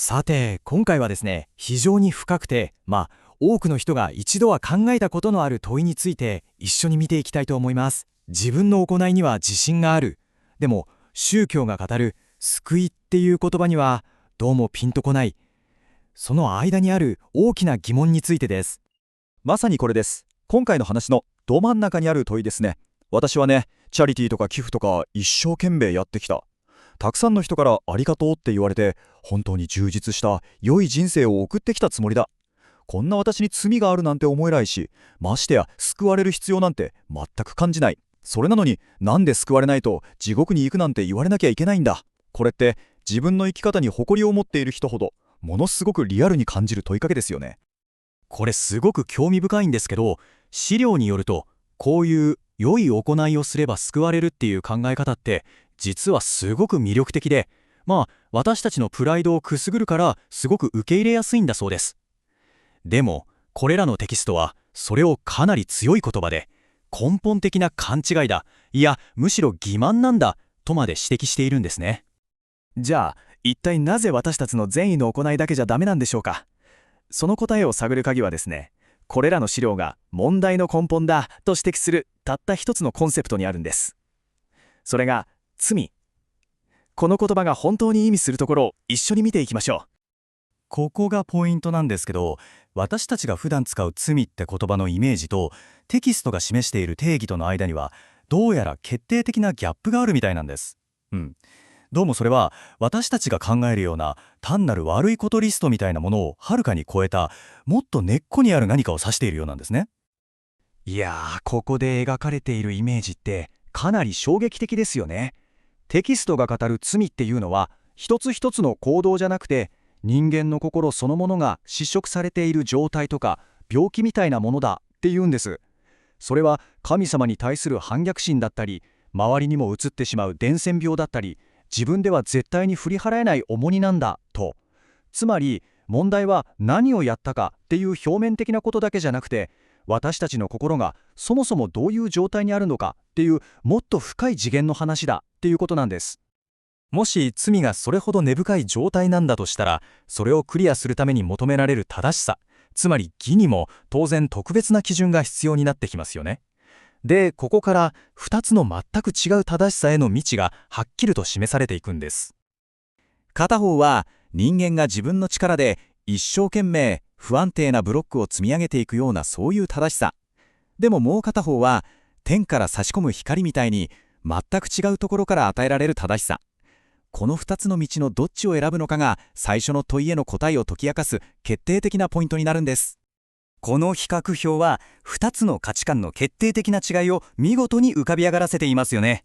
さて、今回はですね、非常に深くて、多くの人が一度は考えたことのある問いについて一緒に見ていきたいと思います。自分の行いには自信がある。でも、宗教が語る救いっていう言葉にはどうもピンとこない。その間にある大きな疑問についてです。まさにこれです。今回の話のど真ん中にある問いですね。私はね、チャリティーとか寄付とか一生懸命やってきた。たくさんの人からありがとうって言われて、本当に充実した良い人生を送ってきたつもりだ。こんな私に罪があるなんて思えないし、ましてや救われる必要なんて全く感じない。それなのになんで救われないと地獄に行くなんて言われなきゃいけないんだ。これって自分の生き方に誇りを持っている人ほどものすごくリアルに感じる問いかけですよね。これすごく興味深いんですけど、資料によると、こういう良い行いをすれば救われるっていう考え方って、実はすごく魅力的で、私たちのプライドをくすぐるからすごく受け入れやすいんだそうです。でも、これらのテキストは、それをかなり強い言葉で、根本的な勘違いだ、いや、むしろ欺瞞なんだ、とまで指摘しているんですね。じゃあ、一体なぜ私たちの善意の行いだけじゃダメなんでしょうか。その答えを探る鍵はですね、これらの資料が問題の根本だと指摘するたった一つのコンセプトにあるんです。それが罪。この言葉が本当に意味するところを一緒に見ていきましょう。ここがポイントなんですけど、私たちが普段使う罪って言葉のイメージとテキストが示している定義との間にはどうやら決定的なギャップがあるみたいなんです。どうもそれは私たちが考えるような単なる悪いことリストみたいなものをはるかに超えた、もっと根っこにある何かを指しているようなんですね。いやー、ここで描かれているイメージってかなり衝撃的ですよね。テキストが語る罪っていうのは一つ一つの行動じゃなくて、人間の心そのものが侵食されている状態とか病気みたいなものだっていうんです。それは神様に対する反逆心だったり、周りにも移ってしまう伝染病だったり、自分では絶対に振り払えない重荷なんだと。つまり問題は何をやったかっていう表面的なことだけじゃなくて、私たちの心がそもそもどういう状態にあるのかっていうもっと深い次元の話だっていうことなんです。もし罪がそれほど根深い状態なんだとしたら、それをクリアするために求められる正しさ、つまり義にも当然特別な基準が必要になってきますよね。で、ここから2つの全く違う正しさへの道がはっきりと示されていくんです。片方は人間が自分の力で一生懸命不安定なブロックを積み上げていくような、そういう正しさ。でももう片方は天から差し込む光みたいに全く違うところから与えられる正しさ。この2つの道のどっちを選ぶのかが最初の問いへの答えを解き明かす決定的なポイントになるんです。この比較表は2つの価値観の決定的な違いを見事に浮かび上がらせていますよね。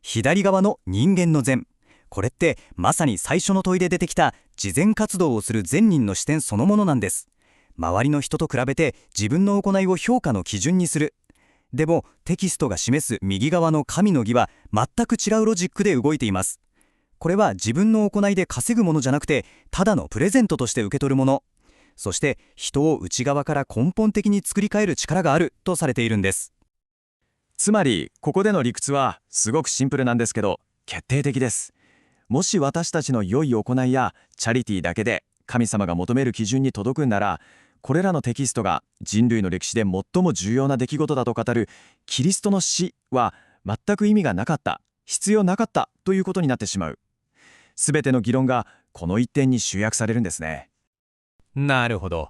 左側の人間の善。これってまさに最初の問いで出てきた慈善活動をする善人の視点そのものなんです。周りの人と比べて自分の行いを評価の基準にする。でもテキストが示す右側の神の義は全く違うロジックで動いています。これは自分の行いで稼ぐものじゃなくて、ただのプレゼントとして受け取るもの。そして人を内側から根本的に作り変える力があるとされているんです。つまりここでの理屈はすごくシンプルなんですけど決定的です。もし私たちの良い行いやチャリティーだけで神様が求める基準に届くんなら、これらのテキストが人類の歴史で最も重要な出来事だと語るキリストの死は全く意味がなかった、必要なかったということになってしまう。すべての議論がこの一点に集約されるんですね。なるほど。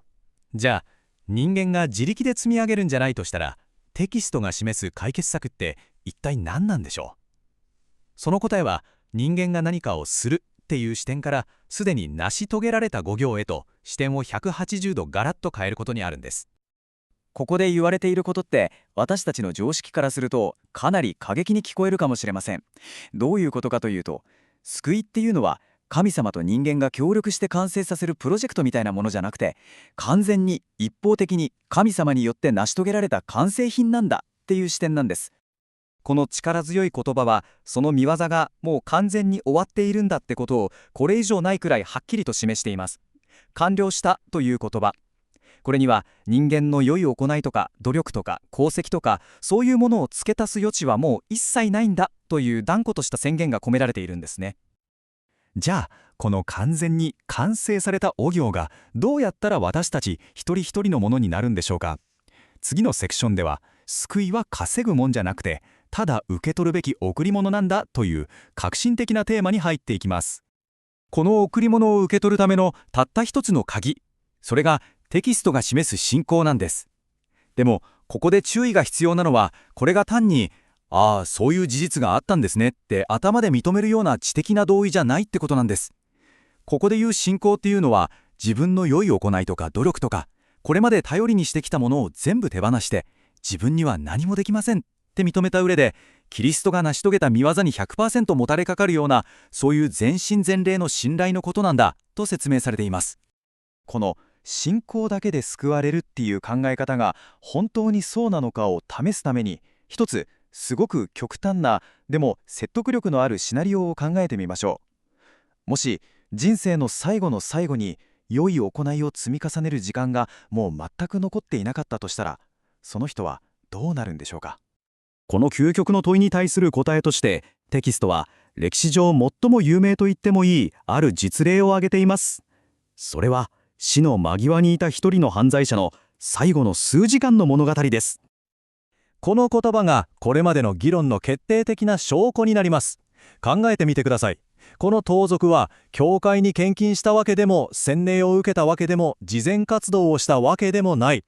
じゃあ人間が自力で積み上げるんじゃないとしたら、テキストが示す解決策って一体何なんでしょう。その答えは人間が何かをするっていう視点からすでに成し遂げられた5行へと視点を180度ガラッと変えることにあるんです。ここで言われていることって私たちの常識からするとかなり過激に聞こえるかもしれません。どういうことかというと、救いっていうのは神様と人間が協力して完成させるプロジェクトみたいなものじゃなくて、完全に一方的に神様によって成し遂げられた完成品なんだっていう視点なんです。この力強い言葉はその見業がもう完全に終わっているんだってことをこれ以上ないくらいはっきりと示しています。完了したという言葉、これには人間の良い行いとか努力とか功績とかそういうものを付け足す余地はもう一切ないんだという断固とした宣言が込められているんですね。じゃあこの完全に完成されたお行がどうやったら私たち一人一人のものになるんでしょうか。次のセクションでは救いは稼ぐもんじゃなくてただ受け取るべき贈り物なんだという革新的なテーマに入っていきます。この贈り物を受け取るためのたった一つの鍵、それがテキストが示す信仰なんです。でもここで注意が必要なのは、これが単にああそういう事実があったんですねって頭で認めるような知的な同意じゃないってことなんです。ここで言う信仰っていうのは、自分の良い行いとか努力とかこれまで頼りにしてきたものを全部手放して、自分には何もできませんって認めた上で、キリストが成し遂げた御業に 100% もたれかかるような、そういう全身全霊の信頼のことなんだと説明されています。この信仰だけで救われるっていう考え方が本当にそうなのかを試すために、一つすごく極端なでも説得力のあるシナリオを考えてみましょう。もし人生の最後の最後に良い行いを積み重ねる時間がもう全く残っていなかったとしたら、その人はどうなるんでしょうか。この究極の問いに対する答えとして、テキストは歴史上最も有名と言ってもいいある実例を挙げています。それは死の間際にいた一人の犯罪者の最後の数時間の物語です。この言葉がこれまでの議論の決定的な証拠になります。考えてみてください。この盗賊は教会に献金したわけでも、洗礼を受けたわけでも、慈善活動をしたわけでもない。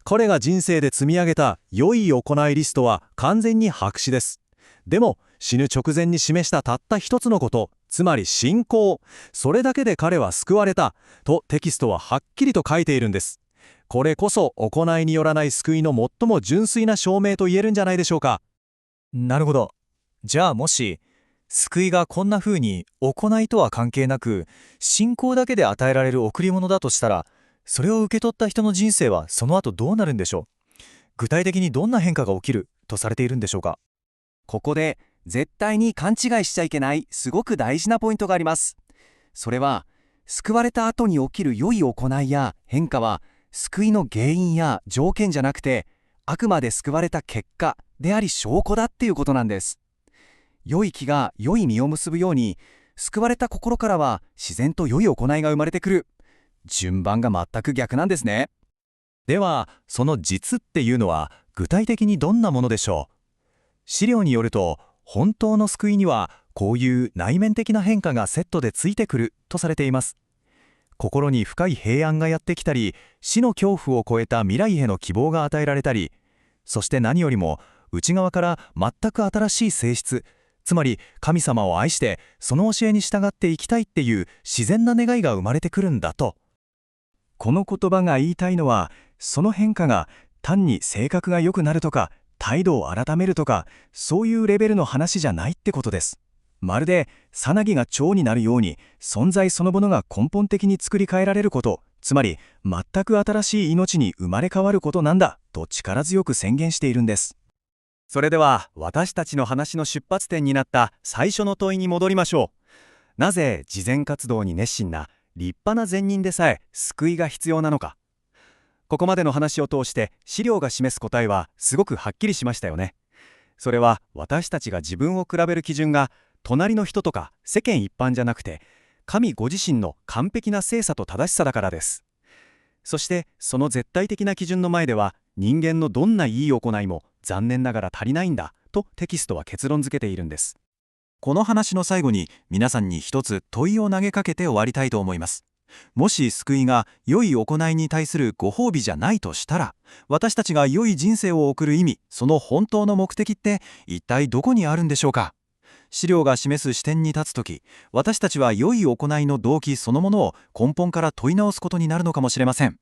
彼が人生で積み上げた良い行いリストは完全に白紙です。でも死ぬ直前に示したたった一つのこと、つまり信仰、それだけで彼は救われたとテキストははっきりと書いているんです。これこそ行いによらない救いの最も純粋な証明と言えるんじゃないでしょうか。なるほど。じゃあもし救いがこんな風に行いとは関係なく信仰だけで与えられる贈り物だとしたら、それを受け取った人の人生はその後どうなるんでしょう。具体的にどんな変化が起きるとされているんでしょうか。ここで絶対に勘違いしちゃいけないすごく大事なポイントがあります。それは救われた後に起きる良い行いや変化は救いの原因や条件じゃなくて、あくまで救われた結果であり証拠だっていうことなんです。良い木が良い実を結ぶように、救われた心からは自然と良い行いが生まれてくる。順番が全く逆なんですね。ではその実っていうのは具体的にどんなものでしょう。資料によると、本当の救いにはこういう内面的な変化がセットでついてくるとされています。心に深い平安がやってきたり、死の恐怖を超えた未来への希望が与えられたり、そして何よりも内側から全く新しい性質、つまり神様を愛してその教えに従っていきたいっていう自然な願いが生まれてくるんだと。この言葉が言いたいのは、その変化が単に性格が良くなるとか態度を改めるとか、そういうレベルの話じゃないってことです。まるでさなぎが蝶になるように存在そのものが根本的に作り変えられること、つまり全く新しい命に生まれ変わることなんだと力強く宣言しているんです。それでは私たちの話の出発点になった最初の問いに戻りましょう。なぜ慈善活動に熱心な立派な善人でさえ救いが必要なのか。ここまでの話を通して資料が示す答えはすごくはっきりしましたよね。それは私たちが自分を比べる基準が隣の人とか世間一般じゃなくて、神ご自身の完璧な精査と正しさだからです。そしてその絶対的な基準の前では人間のどんないい行いも残念ながら足りないんだとテキストは結論付けているんです。この話の最後に皆さんに一つ問いを投げかけて終わりたいと思います。もし救いが良い行いに対するご褒美じゃないとしたら、私たちが良い人生を送る意味、その本当の目的って一体どこにあるんでしょうか。資料が示す視点に立つとき、私たちは良い行いの動機そのものを根本から問い直すことになるのかもしれません。